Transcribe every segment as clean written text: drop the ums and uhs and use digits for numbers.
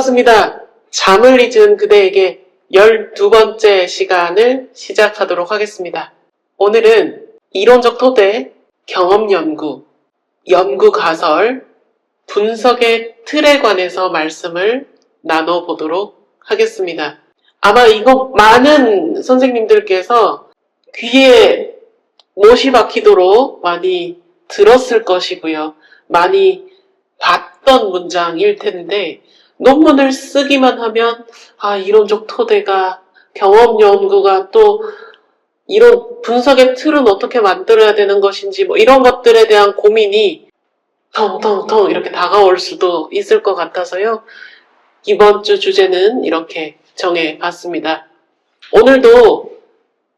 반갑습니다. 잠을 잊은 그대에게 12번째 시간을 시작하도록 하겠습니다. 오늘은 이론적 토대, 경험연구, 연구가설, 분석의 틀에 관해서 말씀을 나눠보도록 하겠습니다. 아마 이거 많은 선생님들께서 귀에 못이 박히도록 많이 들었을 것이고요. 많이 봤던 문장일 텐데 논문을 쓰기만 하면 이론적 토대가 경험 연구가 또 이런 분석의 틀은 어떻게 만들어야 되는 것인지 이런 것들에 대한 고민이 텅텅텅 이렇게 다가올 수도 있을 것 같아서요. 이번 주 주제는 이렇게 정해봤습니다. 오늘도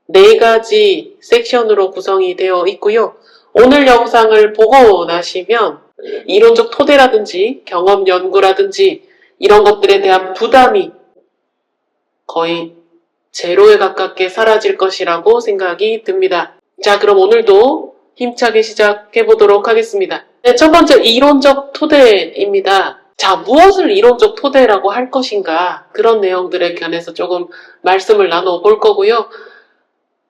4가지 섹션으로 구성이 되어 있고요. 오늘 영상을 보고 나시면 이론적 토대라든지 경험 연구라든지 이런 것들에 대한 부담이 거의 제로에 가깝게 사라질 것이라고 생각이 듭니다. 자, 그럼 오늘도 힘차게 시작해 보도록 하겠습니다. 네, 첫 번째 이론적 토대입니다. 자, 무엇을 이론적 토대라고 할 것인가, 그런 내용들에 관해서 조금 말씀을 나눠볼 거고요.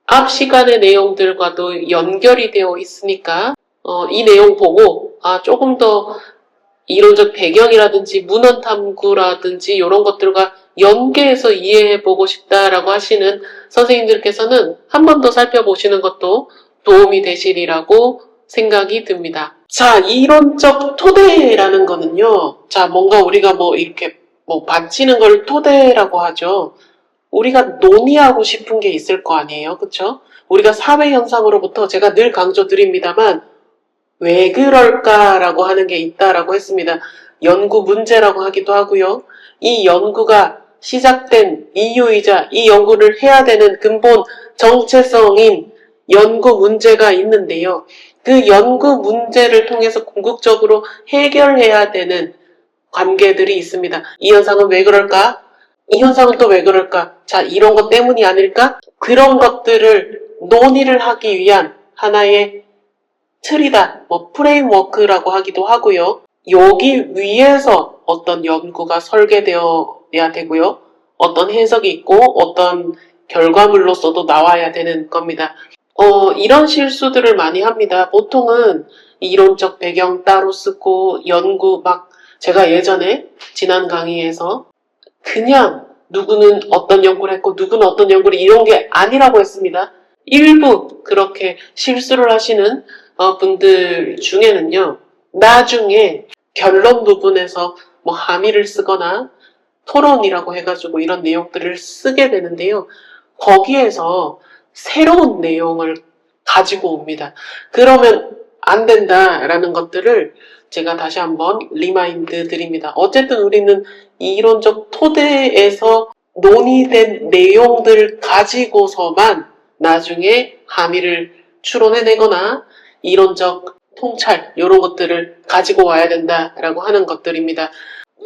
앞 시간의 내용들과도 연결이 되어 있으니까 이 내용 보고 조금 더 이론적 배경이라든지 문헌 탐구라든지 이런 것들과 연계해서 이해해보고 싶다라고 하시는 선생님들께서는 한 번 더 살펴보시는 것도 도움이 되시리라고 생각이 듭니다. 자, 이론적 토대라는 거는요. 자, 뭔가 우리가 이렇게 받치는 걸 토대라고 하죠. 우리가 논의하고 싶은 게 있을 거 아니에요. 그쵸? 우리가 사회 현상으로부터 제가 늘 강조드립니다만 왜 그럴까라고 하는 게 있다라고 했습니다. 연구 문제라고 하기도 하고요. 이 연구가 시작된 이유이자 이 연구를 해야 되는 근본 정체성인 연구 문제가 있는데요. 그 연구 문제를 통해서 궁극적으로 해결해야 되는 관계들이 있습니다. 이 현상은 왜 그럴까? 이 현상은 또 왜 그럴까? 자, 이런 것 때문이 아닐까? 그런 것들을 논의를 하기 위한 하나의 틀이다, 프레임워크라고 하기도 하고요. 여기 위에서 어떤 연구가 설계되어야 되고요. 어떤 해석이 있고 어떤 결과물로서도 나와야 되는 겁니다. 이런 실수들을 많이 합니다. 보통은 이론적 배경 따로 쓰고 연구 제가 예전에 지난 강의에서 그냥 누구는 어떤 연구를 했고 누구는 어떤 연구를 이런 게 아니라고 했습니다. 일부 그렇게 실수를 하시는 분들 중에는요, 나중에 결론 부분에서 함의를 쓰거나 토론이라고 해가지고 이런 내용들을 쓰게 되는데요. 거기에서 새로운 내용을 가지고 옵니다. 그러면 안 된다라는 것들을 제가 다시 한번 리마인드 드립니다. 어쨌든 우리는 이론적 토대에서 논의된 내용들 가지고서만 나중에 함의를 추론해내거나 이론적 통찰 이런 것들을 가지고 와야 된다라고 하는 것들입니다.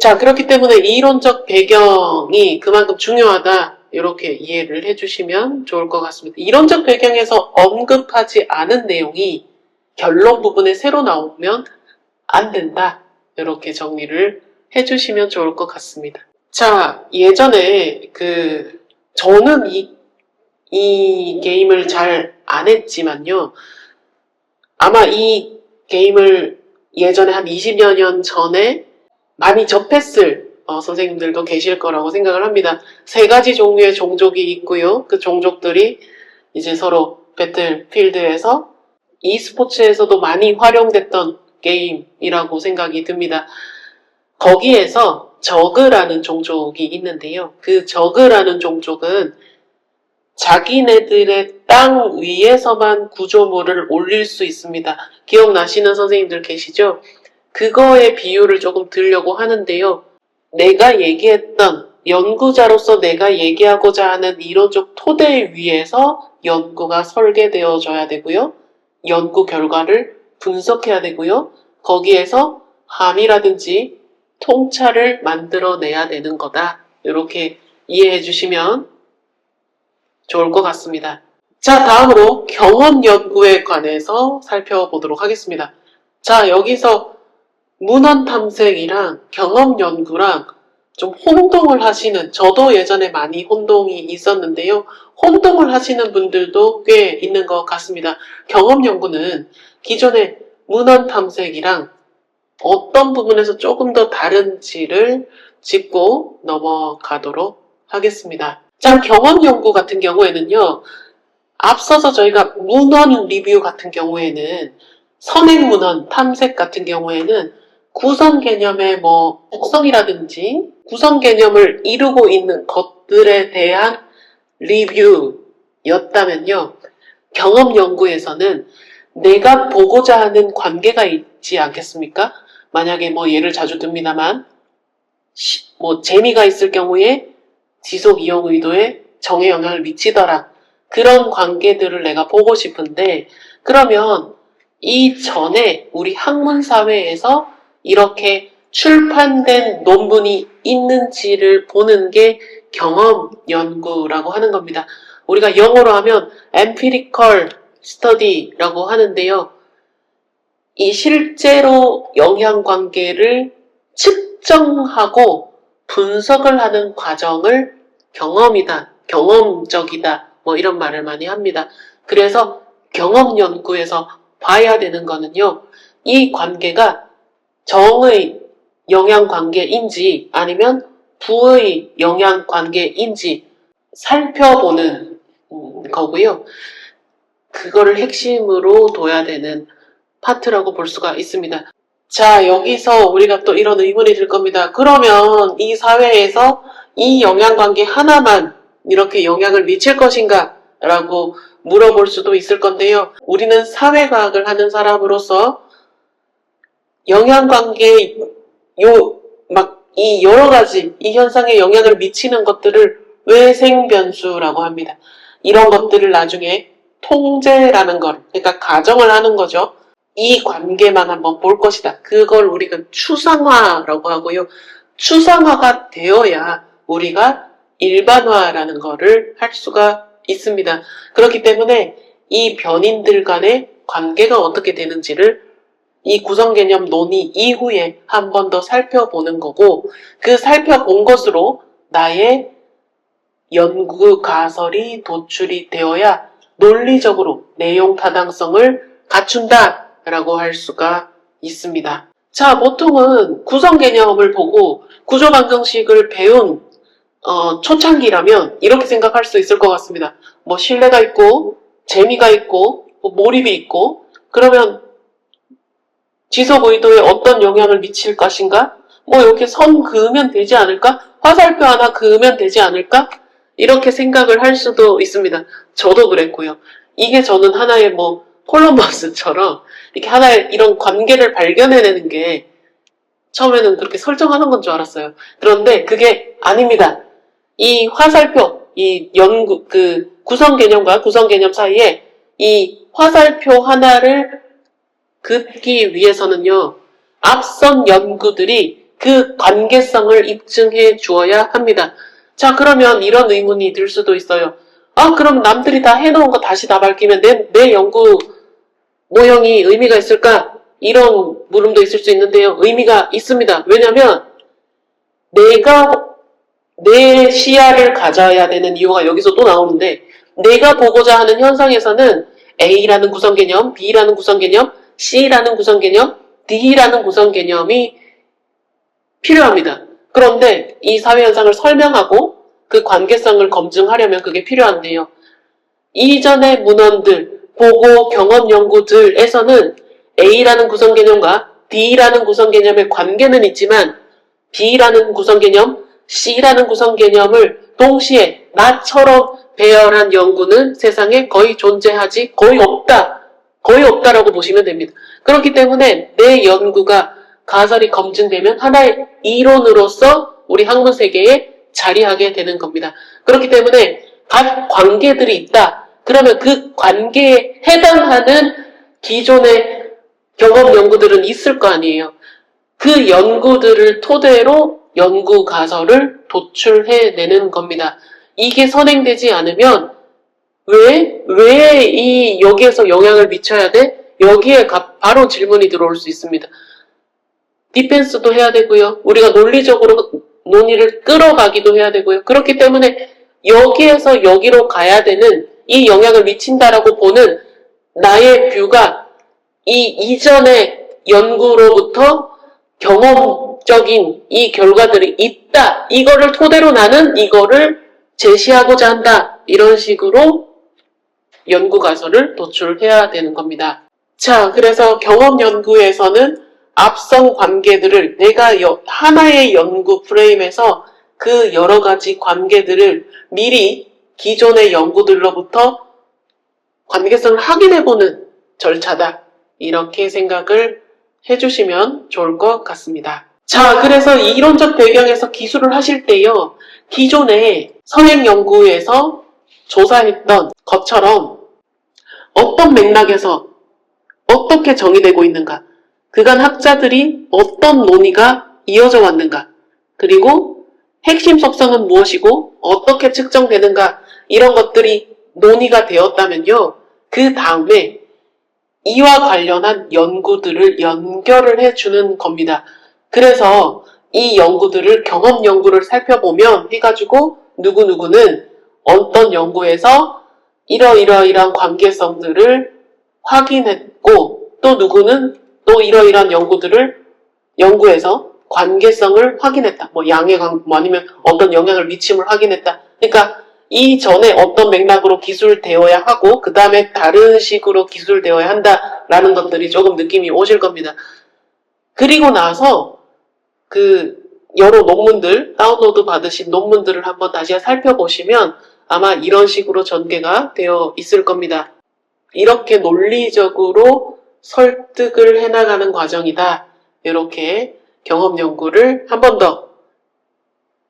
자, 그렇기 때문에 이론적 배경이 그만큼 중요하다, 이렇게 이해를 해주시면 좋을 것 같습니다. 이론적 배경에서 언급하지 않은 내용이 결론 부분에 새로 나오면 안 된다, 이렇게 정리를 해주시면 좋을 것 같습니다. 자, 예전에 저는 이 게임을 잘 안 했지만요. 아마 이 게임을 예전에 한 20여 년 전에 많이 접했을 선생님들도 계실 거라고 생각을 합니다. 3가지 종류의 종족이 있고요. 그 종족들이 이제 서로 배틀필드에서 e스포츠에서도 많이 활용됐던 게임이라고 생각이 듭니다. 거기에서 저그라는 종족이 있는데요. 그 저그라는 종족은 자기네들의 땅 위에서만 구조물을 올릴 수 있습니다. 기억나시는 선생님들 계시죠? 그거의 비유를 조금 들려고 하는데요. 내가 얘기했던 연구자로서 내가 얘기하고자 하는 이론적 토대 위에서 연구가 설계되어져야 되고요. 연구 결과를 분석해야 되고요. 거기에서 함의라든지 통찰을 만들어내야 되는 거다. 이렇게 이해해 주시면 좋을 것 같습니다. 자, 다음으로 경험 연구에 관해서 살펴보도록 하겠습니다. 자, 여기서 문헌 탐색이랑 경험 연구랑 좀 혼동을 하시는, 저도 예전에 많이 혼동이 있었는데요. 혼동을 하시는 분들도 꽤 있는 것 같습니다. 경험 연구는 기존의 문헌 탐색이랑 어떤 부분에서 조금 더 다른지를 짚고 넘어가도록 하겠습니다. 자, 경험 연구 같은 경우에는요, 앞서서 저희가 문헌 리뷰 같은 경우에는 선행 문헌 탐색 같은 경우에는 구성 개념의 특성이라든지 구성 개념을 이루고 있는 것들에 대한 리뷰였다면요. 경험 연구에서는 내가 보고자 하는 관계가 있지 않겠습니까? 만약에 예를 자주 듭니다만 재미가 있을 경우에 지속 이용 의도에 정에 영향을 미치더라. 그런 관계들을 내가 보고 싶은데 그러면 이전에 우리 학문사회에서 이렇게 출판된 논문이 있는지를 보는 게 경험 연구라고 하는 겁니다. 우리가 영어로 하면 empirical study라고 하는데요. 이 실제로 영향관계를 측정하고 분석을 하는 과정을 경험이다, 경험적이다, 이런 말을 많이 합니다. 그래서 경험 연구에서 봐야 되는 거는요, 이 관계가 정의 영향관계인지 아니면 부의 영향관계인지 살펴보는 거고요. 그거를 핵심으로 둬야 되는 파트라고 볼 수가 있습니다. 자, 여기서 우리가 또 이런 의문이 들 겁니다. 그러면 이 사회에서 이 영향관계 하나만 이렇게 영향을 미칠 것인가? 라고 물어볼 수도 있을 건데요. 우리는 사회과학을 하는 사람으로서 영향관계 이 여러 가지 이 현상에 영향을 미치는 것들을 외생변수라고 합니다. 이런 것들을 나중에 통제라는 것, 그러니까 가정을 하는 거죠. 이 관계만 한번 볼 것이다. 그걸 우리가 추상화라고 하고요. 추상화가 되어야 우리가 일반화라는 거를 할 수가 있습니다. 그렇기 때문에 이 변인들 간의 관계가 어떻게 되는지를 이 구성개념 논의 이후에 한 번 더 살펴보는 거고, 그 살펴본 것으로 나의 연구 가설이 도출이 되어야 논리적으로 내용 타당성을 갖춘다라고 할 수가 있습니다. 자, 보통은 구성개념을 보고 구조방정식을 배운 초창기라면 이렇게 생각할 수 있을 것 같습니다. 신뢰가 있고 재미가 있고 몰입이 있고 그러면 지속 의도에 어떤 영향을 미칠 것인가? 이렇게 선 그으면 되지 않을까? 화살표 하나 그으면 되지 않을까? 이렇게 생각을 할 수도 있습니다. 저도 그랬고요. 이게 저는 하나의 콜럼버스처럼 이렇게 하나의 이런 관계를 발견해내는 게 처음에는 그렇게 설정하는 건 줄 알았어요. 그런데 그게 아닙니다. 이 화살표, 이 구성 개념과 구성 개념 사이에 이 화살표 하나를 긋기 위해서는요, 앞선 연구들이 그 관계성을 입증해 주어야 합니다. 자, 그러면 이런 의문이 들 수도 있어요. 그럼 남들이 다 해놓은 거 다시 다 밝히면 내 연구 모형이 의미가 있을까? 이런 물음도 있을 수 있는데요. 의미가 있습니다. 왜냐면 내가 내 시야를 가져야 되는 이유가 여기서 또 나오는데 내가 보고자 하는 현상에서는 A라는 구성개념, B라는 구성개념, C라는 구성개념, D라는 구성개념이 필요합니다. 그런데 이 사회현상을 설명하고 그 관계성을 검증하려면 그게 필요한데요. 이전의 문헌들, 보고 경험 연구들에서는 A라는 구성개념과 D라는 구성개념의 관계는 있지만 B라는 구성개념, C라는 구성개념을 동시에 나처럼 배열한 연구는 세상에 거의 존재하지 거의 없다라고 보시면 됩니다. 그렇기 때문에 내 연구가 가설이 검증되면 하나의 이론으로서 우리 학문 세계에 자리하게 되는 겁니다. 그렇기 때문에 각 관계들이 있다. 그러면 그 관계에 해당하는 기존의 경험 연구들은 있을 거 아니에요. 그 연구들을 토대로 연구 가설을 도출해내는 겁니다. 이게 선행되지 않으면 왜 여기에서 영향을 미쳐야 돼? 여기에 바로 질문이 들어올 수 있습니다. 디펜스도 해야 되고요. 우리가 논리적으로 논의를 끌어가기도 해야 되고요. 그렇기 때문에 여기에서 여기로 가야 되는 이 영향을 미친다라고 보는 나의 뷰가 이 이전의 연구로부터 경험적인 이 결과들이 있다. 이거를 토대로 나는 이거를 제시하고자 한다. 이런 식으로 연구 가설을 도출해야 되는 겁니다. 자, 그래서 경험 연구에서는 앞선 관계들을 내가 하나의 연구 프레임에서 그 여러 가지 관계들을 미리 기존의 연구들로부터 관계성을 확인해보는 절차다. 이렇게 생각을 해주시면 좋을 것 같습니다. 자, 그래서 이론적 배경에서 기술을 하실 때요. 기존의 선행 연구에서 조사했던 것처럼 어떤 맥락에서 어떻게 정의되고 있는가, 그간 학자들이 어떤 논의가 이어져 왔는가, 그리고 핵심 속성은 무엇이고 어떻게 측정되는가, 이런 것들이 논의가 되었다면요. 그 다음에 이와 관련한 연구들을 연결을 해주는 겁니다. 그래서 이 연구들을 경험 연구를 살펴보면 해가지고 누구누구는 어떤 연구에서 이러이러이러한 관계성들을 확인했고 또 누구는 또 이러이러한 연구에서 관계성을 확인했다. 뭐 양의 뭐 아니면 어떤 영향을 미침을 확인했다. 그러니까 이전에 어떤 맥락으로 기술되어야 하고 그 다음에 다른 식으로 기술되어야 한다라는 것들이 조금 느낌이 오실 겁니다. 그리고 나서 그 여러 논문들, 다운로드 받으신 논문들을 한번 다시 살펴보시면 아마 이런 식으로 전개가 되어 있을 겁니다. 이렇게 논리적으로 설득을 해나가는 과정이다. 이렇게 경험 연구를 한 번 더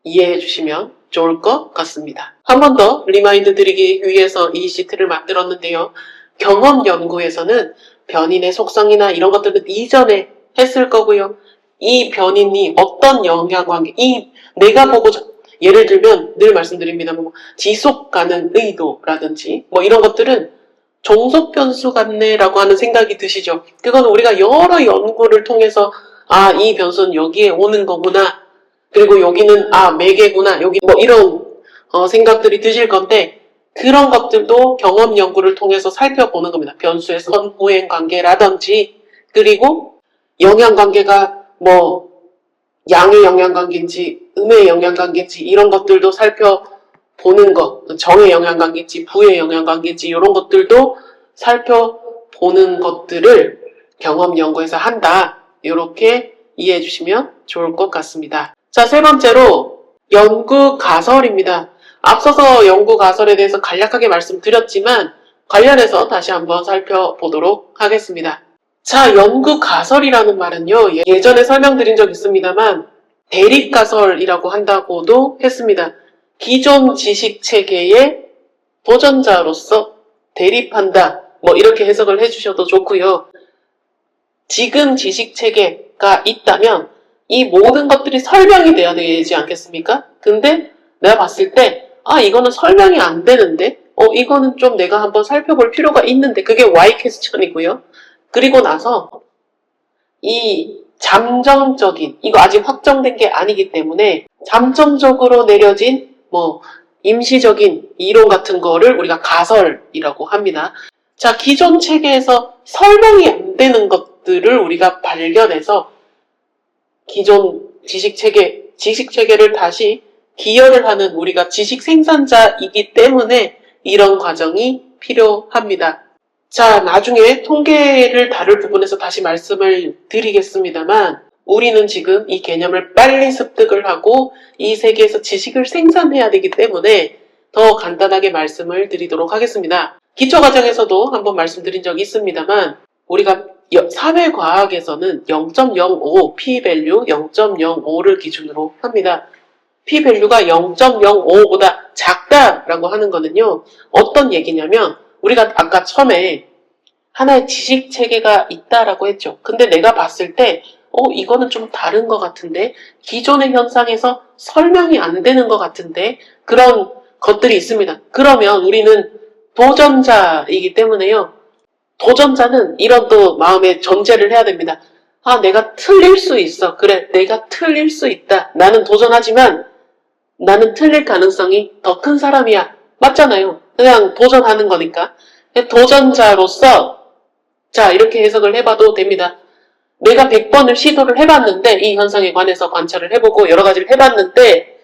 이해해 주시면 좋을 것 같습니다. 한 번 더 리마인드 드리기 위해서 이 시트를 만들었는데요. 경험 연구에서는 변인의 속성이나 이런 것들은 이전에 했을 거고요. 이 변인이 어떤 영향관계, 내가 보고 예를 들면 늘 말씀드립니다만 지속 가능 의도라든지 뭐 이런 것들은 종속 변수 같네라고 하는 생각이 드시죠. 그건 우리가 여러 연구를 통해서 이 변수는 여기에 오는 거구나. 그리고 여기는 매개구나. 여기 뭐 이런 생각들이 드실 건데 그런 것들도 경험 연구를 통해서 살펴보는 겁니다. 변수의 선후행 관계라든지 그리고 영향관계가 뭐 양의 영향관계인지 음의 영향관계인지 이런 것들도 살펴보는 것, 정의 영향관계인지 부의 영향관계인지 이런 것들도 살펴보는 것들을 경험 연구에서 한다. 이렇게 이해해 주시면 좋을 것 같습니다. 자, 세 번째로 연구 가설입니다. 앞서서 연구 가설에 대해서 간략하게 말씀드렸지만 관련해서 다시 한번 살펴보도록 하겠습니다. 자, 연구 가설이라는 말은요, 예전에 설명드린 적 있습니다만 대립 가설이라고 한다고도 했습니다. 기존 지식 체계의 도전자로서 대립한다. 뭐 이렇게 해석을 해주셔도 좋고요. 지금 지식 체계가 있다면 이 모든 것들이 설명이 돼야 되지 않겠습니까? 근데 내가 봤을 때 이거는 설명이 안 되는데 이거는 좀 내가 한번 살펴볼 필요가 있는데 그게 Y 퀘스천이고요. 그리고 나서 이 잠정적인, 이거 아직 확정된 게 아니기 때문에 잠정적으로 내려진 뭐 임시적인 이론 같은 거를 우리가 가설이라고 합니다. 자, 기존 체계에서 설명이 안 되는 것들을 우리가 발견해서 기존 지식체계를 다시 기여를 하는 우리가 지식 생산자이기 때문에 이런 과정이 필요합니다. 자, 나중에 통계를 다룰 부분에서 다시 말씀을 드리겠습니다만 우리는 지금 이 개념을 빨리 습득을 하고 이 세계에서 지식을 생산해야 되기 때문에 더 간단하게 말씀을 드리도록 하겠습니다. 기초과정에서도 한번 말씀드린 적이 있습니다만 우리가 사회과학에서는 0.05 p-value 0.05를 기준으로 합니다. p-value가 0.05보다 작다라고 하는 거는요. 어떤 얘기냐면 우리가 아까 처음에 하나의 지식 체계가 있다라고 했죠. 근데 내가 봤을 때 이거는 좀 다른 것 같은데 기존의 현상에서 설명이 안 되는 것 같은데 그런 것들이 있습니다. 그러면 우리는 도전자이기 때문에요. 도전자는 이런 또 마음의 전제를 해야 됩니다. 내가 틀릴 수 있어. 그래, 내가 틀릴 수 있다. 나는 도전하지만 나는 틀릴 가능성이 더 큰 사람이야. 맞잖아요. 그냥 도전하는 거니까. 도전자로서 자, 이렇게 해석을 해봐도 됩니다. 내가 100번을 시도를 해봤는데, 이 현상에 관해서 관찰을 해보고 여러 가지를 해봤는데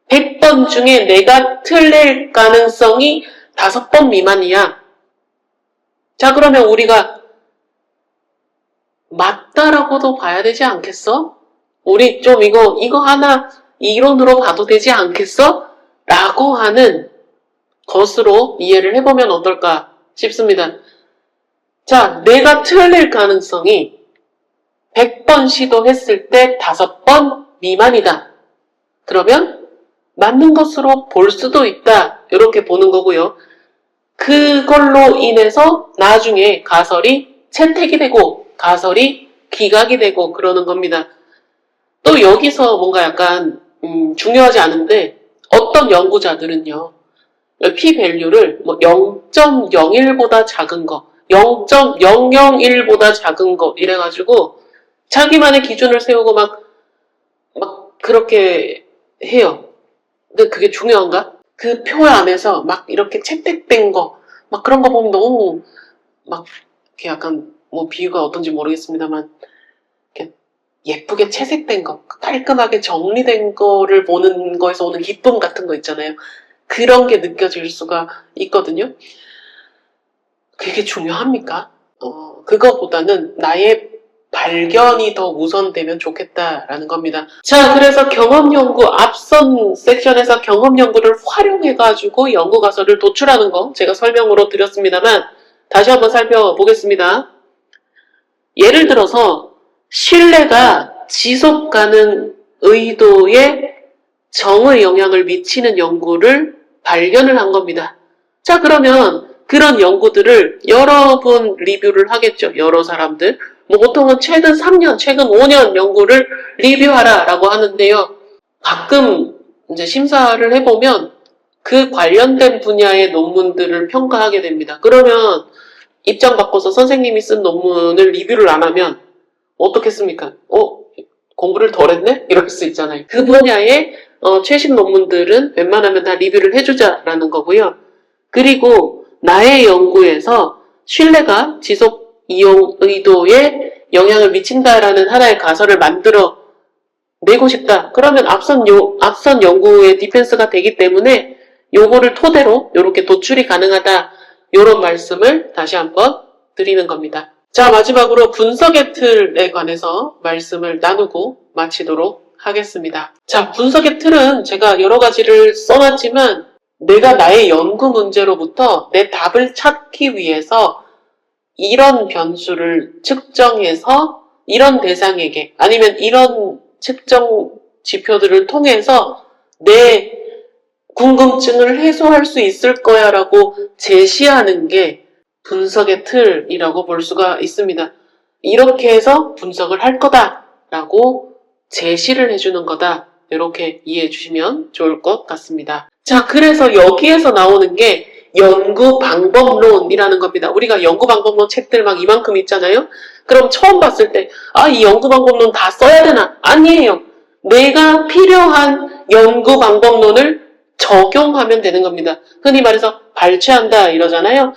100번 중에 내가 틀릴 가능성이 5번 미만이야. 자, 그러면 우리가 맞다라고도 봐야 되지 않겠어? 우리 좀 이거 하나 이론으로 봐도 되지 않겠어? 라고 하는 것으로 이해를 해보면 어떨까 싶습니다. 자, 내가 틀릴 가능성이 100번 시도했을 때 5번 미만이다. 그러면 맞는 것으로 볼 수도 있다. 이렇게 보는 거고요. 그걸로 인해서 나중에 가설이 채택이 되고 가설이 기각이 되고 그러는 겁니다. 또 여기서 뭔가 약간 중요하지 않은데 어떤 연구자들은요. p-value를 0.01보다 작은 거, 0.001보다 작은 거 이래가지고 자기만의 기준을 세우고 막 그렇게 해요. 근데 그게 중요한가? 그 표 안에서 막 이렇게 채택된 거, 막 그런 거 보면 너무 막 이렇게 약간 비유가 어떤지 모르겠습니다만 이렇게 예쁘게 채색된 거, 깔끔하게 정리된 거를 보는 거에서 오는 기쁨 같은 거 있잖아요. 그런 게 느껴질 수가 있거든요. 그게 중요합니까? 그거보다는 나의 발견이 더 우선되면 좋겠다라는 겁니다. 자, 그래서 경험연구, 앞선 섹션에서 경험연구를 활용해가지고 연구가설을 도출하는 거 제가 설명으로 드렸습니다만 다시 한번 살펴보겠습니다. 예를 들어서 신뢰가 지속가능 의도에 정의 영향을 미치는 연구를 발견을 한 겁니다. 자, 그러면 그런 연구들을 여러 번 리뷰를 하겠죠. 여러 사람들. 보통은 최근 3년, 최근 5년 연구를 리뷰하라 라고 하는데요. 가끔 이제 심사를 해보면 그 관련된 분야의 논문들을 평가하게 됩니다. 그러면 입장 바꿔서 선생님이 쓴 논문을 리뷰를 안 하면 어떻겠습니까? 공부를 덜 했네? 이럴 수 있잖아요. 그 분야의 최신 논문들은 웬만하면 다 리뷰를 해주자라는 거고요. 그리고 나의 연구에서 신뢰가 지속 이용 의도에 영향을 미친다라는 하나의 가설을 만들어 내고 싶다. 그러면 앞선 연구의 디펜스가 되기 때문에 요거를 토대로 이렇게 도출이 가능하다. 요런 말씀을 다시 한번 드리는 겁니다. 자, 마지막으로 분석의 틀에 관해서 말씀을 나누고 마치도록 하겠습니다. 자, 분석의 틀은 제가 여러 가지를 써놨지만 내가 나의 연구 문제로부터 내 답을 찾기 위해서 이런 변수를 측정해서 이런 대상에게 아니면 이런 측정 지표들을 통해서 내 궁금증을 해소할 수 있을 거야 라고 제시하는 게 분석의 틀이라고 볼 수가 있습니다. 이렇게 해서 분석을 할 거다 라고 제시를 해주는 거다. 이렇게 이해해 주시면 좋을 것 같습니다. 자, 그래서 여기에서 나오는 게 연구 방법론이라는 겁니다. 우리가 연구 방법론 책들 막 이만큼 있잖아요. 그럼 처음 봤을 때 이 연구 방법론 다 써야 되나? 아니에요. 내가 필요한 연구 방법론을 적용하면 되는 겁니다. 흔히 말해서 발췌한다 이러잖아요.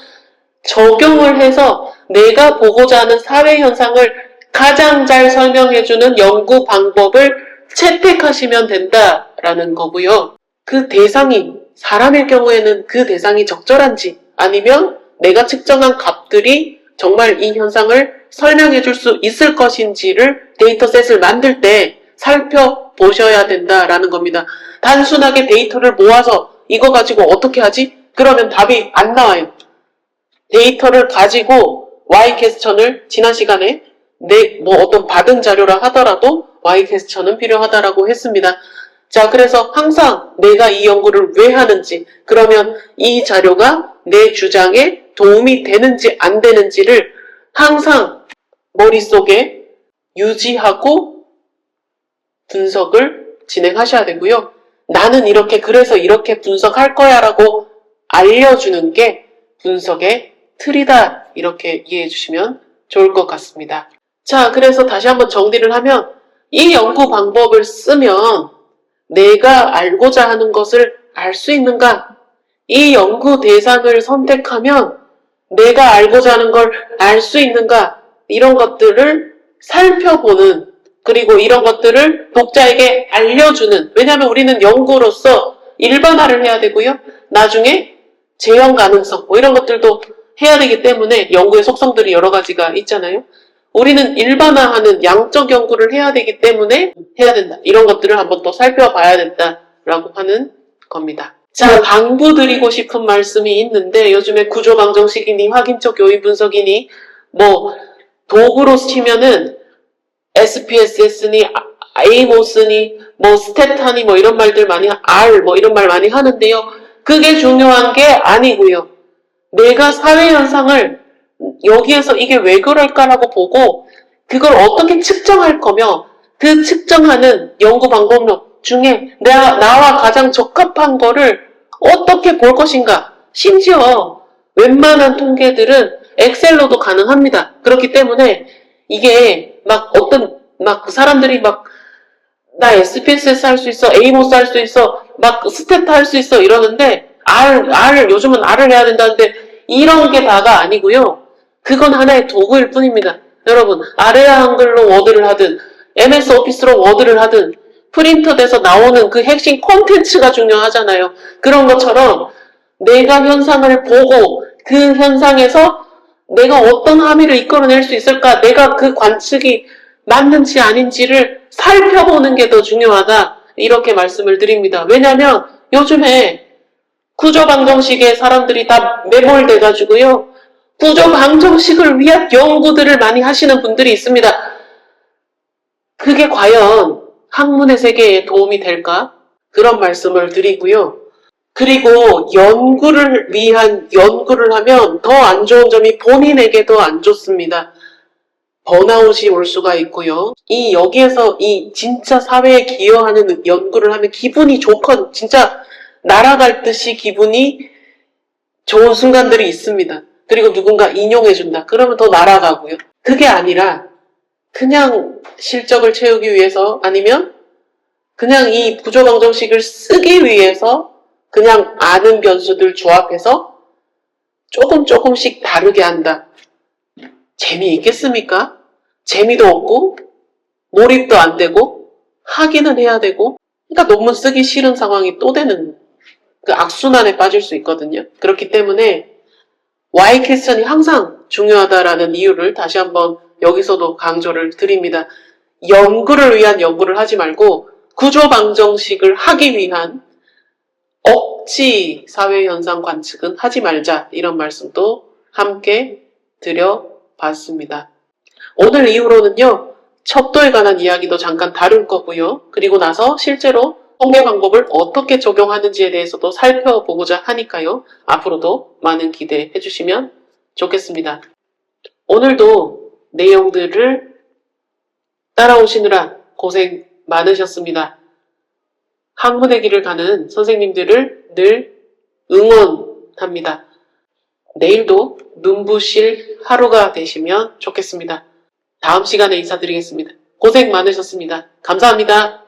적용을 해서 내가 보고자 하는 사회 현상을 가장 잘 설명해주는 연구 방법을 채택하시면 된다라는 거고요. 그 대상이 사람일 경우에는 그 대상이 적절한지 아니면 내가 측정한 값들이 정말 이 현상을 설명해 줄 수 있을 것인지를 데이터셋을 만들 때 살펴보셔야 된다라는 겁니다. 단순하게 데이터를 모아서 이거 가지고 어떻게 하지? 그러면 답이 안 나와요. 데이터를 가지고 Y 퀘스천을 지난 시간에 어떤 받은 자료라 하더라도 Y 퀘스천은 필요하다라고 했습니다. 자, 그래서 항상 내가 이 연구를 왜 하는지, 그러면 이 자료가 내 주장에 도움이 되는지 안 되는지를 항상 머릿속에 유지하고 분석을 진행하셔야 되고요. 나는 그래서 이렇게 분석할 거야 라고 알려주는 게 분석의 틀이다. 이렇게 이해해 주시면 좋을 것 같습니다. 자, 그래서 다시 한번 정리를 하면 이 연구 방법을 쓰면 내가 알고자 하는 것을 알 수 있는가? 이 연구 대상을 선택하면 내가 알고자 하는 걸 알 수 있는가? 이런 것들을 살펴보는, 그리고 이런 것들을 독자에게 알려주는, 왜냐하면 우리는 연구로서 일반화를 해야 되고요. 나중에 재현 가능성, 뭐 이런 것들도 해야 되기 때문에 연구의 속성들이 여러 가지가 있잖아요. 우리는 일반화하는 양적 연구를 해야 되기 때문에 해야 된다. 이런 것들을 한번 또 살펴봐야 된다라고 하는 겁니다. 자, 당부드리고 싶은 말씀이 있는데 요즘에 구조방정식이니 확인적 요인 분석이니 뭐 도구로 치면은 SPSS니 에이모스니 뭐 스테타니 뭐 이런 말들 많이 R 뭐 이런 말 많이 하는데요. 그게 중요한 게 아니고요. 내가 사회 현상을 여기에서 이게 왜 그럴까라고 보고 그걸 어떻게 측정할 거며 그 측정하는 연구 방법 중에 나와 가장 적합한 거를 어떻게 볼 것인가. 심지어 웬만한 통계들은 엑셀로도 가능합니다. 그렇기 때문에 이게 막 사람들이 막 나 SPSS 할 수 있어, 에이모스 할 수 있어, 막 스테타 할 수 있어 이러는데 요즘은 R을 해야 된다는데 이런 게 다가 아니고요. 그건 하나의 도구일 뿐입니다. 여러분, 아래아 한글로 워드를 하든 MS 오피스로 워드를 하든 프린터돼서 나오는 그 핵심 콘텐츠가 중요하잖아요. 그런 것처럼 내가 현상을 보고 그 현상에서 내가 어떤 함의를 이끌어낼 수 있을까? 내가 그 관측이 맞는지 아닌지를 살펴보는 게 더 중요하다. 이렇게 말씀을 드립니다. 왜냐하면 요즘에 구조방정식에 사람들이 다 매몰돼가지고요. 구조방정식을 위한 연구들을 많이 하시는 분들이 있습니다. 그게 과연 학문의 세계에 도움이 될까? 그런 말씀을 드리고요. 그리고 연구를 위한 연구를 하면 더 안 좋은 점이 본인에게도 안 좋습니다. 번아웃이 올 수가 있고요. 여기에서 진짜 사회에 기여하는 연구를 하면 기분이 좋건 진짜 날아갈 듯이 기분이 좋은 순간들이 있습니다. 그리고 누군가 인용해준다. 그러면 더 날아가고요. 그게 아니라 그냥 실적을 채우기 위해서 아니면 그냥 이 구조방정식을 쓰기 위해서 그냥 아는 변수들 조합해서 조금씩 다르게 한다. 재미있겠습니까? 재미도 없고 몰입도 안 되고 하기는 해야 되고 그러니까 논문 쓰기 싫은 상황이 또 되는 그 악순환에 빠질 수 있거든요. 그렇기 때문에 Y 퀘스천이 항상 중요하다라는 이유를 다시 한번 여기서도 강조를 드립니다. 연구를 위한 연구를 하지 말고 구조방정식을 하기 위한 억지 사회현상 관측은 하지 말자 이런 말씀도 함께 드려봤습니다. 오늘 이후로는요. 첩도에 관한 이야기도 잠깐 다룰 거고요. 그리고 나서 실제로 통계 방법을 어떻게 적용하는지에 대해서도 살펴보고자 하니까요. 앞으로도 많은 기대해 주시면 좋겠습니다. 오늘도 내용들을 따라오시느라 고생 많으셨습니다. 학문의 길을 가는 선생님들을 늘 응원합니다. 내일도 눈부실 하루가 되시면 좋겠습니다. 다음 시간에 인사드리겠습니다. 고생 많으셨습니다. 감사합니다.